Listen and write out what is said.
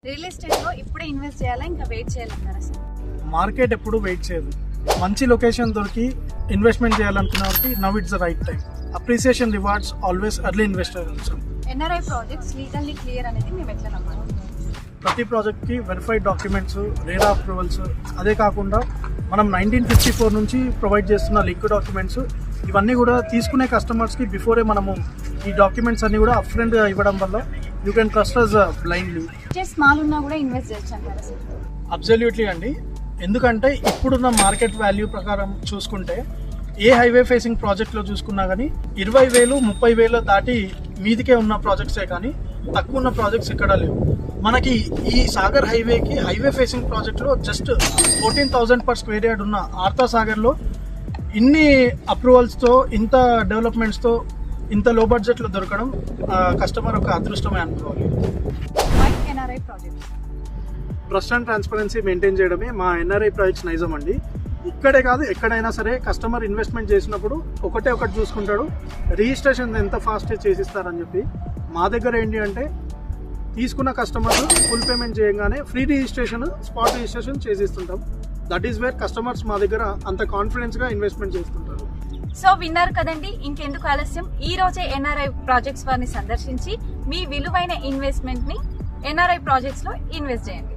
Real estate లో ఇప్పుడే invest చేయాలా ఇంకా వెయిట్ చేయాలంటారా సార్? మార్కెట్ ఎప్పుడు వెయిట్ చేయదు. మంచి లొకేషన్ దొరికి ఇన్వెస్ట్మెంట్ చేయాలనుకున్న వారికి now it's the right time. Appreciation rewards always early investor also. NRI projects legally clear అనేది మేము ఎట్లా నమ్మాలి? ప్రతి ప్రాజెక్ట్కి వెరిఫైడ్ డాక్యుమెంట్స్, రేరా అప్రూవల్స్, అదే కాకుండా మనం 1954 నుంచి ప్రొవైడ్ చేస్తున్న లింక్ డాక్యుమెంట్స్, ఇవన్నీ కూడా తీసుకునే కస్టమర్స్కి బిఫోరే మనము ఈ డాక్యుమెంట్స్ అన్ని కూడా అప్ఫ్రంట్గా ఇవ్వడం వల్ల you can trust us blindly. Small ఉన్నా కూడా ఇన్వెస్ట్ చేయొచ్చు అంటారా సార్? అబ్సల్యూట్లీ అండి. ఎందుకంటే ఇప్పుడున్న మార్కెట్ వాల్యూ ప్రకారం చూసుకుంటే ఏ హైవే ఫేసింగ్ ప్రాజెక్ట్లో చూసుకున్నా కానీ 20,000, 30,000 దాటి మీదికే ఉన్న ప్రాజెక్ట్సే కానీ తక్కువ ఉన్న ప్రాజెక్ట్స్ ఎక్కడా లేవు. మనకి ఈ సాగర్ హైవేకి హైవే ఫేసింగ్ ప్రాజెక్ట్లో జస్ట్ 14,000 per square yard ఉన్న ఆర్తా సాగర్లో ఇన్ని అప్రూవల్స్తో, ఇంత డెవలప్మెంట్స్తో, ఇంత లో బడ్జెట్లో దొరకడం కస్టమర్ ఒక అదృష్టమే అనుకోవాలి. NRI projects trust and transparency maintain చేయడమే మా ఎన్ఆర్ఐ ప్రాజెక్ట్స్ నైజం అండి. ఇక్కడే కాదు ఎక్కడైనా సరే కస్టమర్ ఇన్వెస్ట్మెంట్ చేసినప్పుడు ఒకటి చూసుకుంటాడు, రిజిస్ట్రేషన్ ఎంత ఫాస్ట్ చేసిస్తారని చెప్పి. మా దగ్గర ఏంటి అంటే తీసుకున్న కస్టమర్ ఫుల్ పేమెంట్ చేయగానే ఫ్రీ రిజిస్ట్రేషన్, స్పాట్ రిజిస్ట్రేషన్ చేసిస్తుంటాం. దట్ ఈస్ వేర్ కస్టమర్స్ మా దగ్గర అంత కాన్ఫిడెన్స్గా ఇన్వెస్ట్మెంట్ చేస్తుంటారు. సో విన్నారు కదండి, ఇంకెందుకు ఆలస్యం, ఈ రోజే ఎన్ఆర్ఐ ప్రాజెక్ట్స్ వారిని సందర్శించి మీ విలువైన ఇన్వెస్ట్మెంట్ ని ఎన్ఆర్ఐ ప్రాజెక్ట్స్ లో ఇన్వెస్ట్ చేయండి.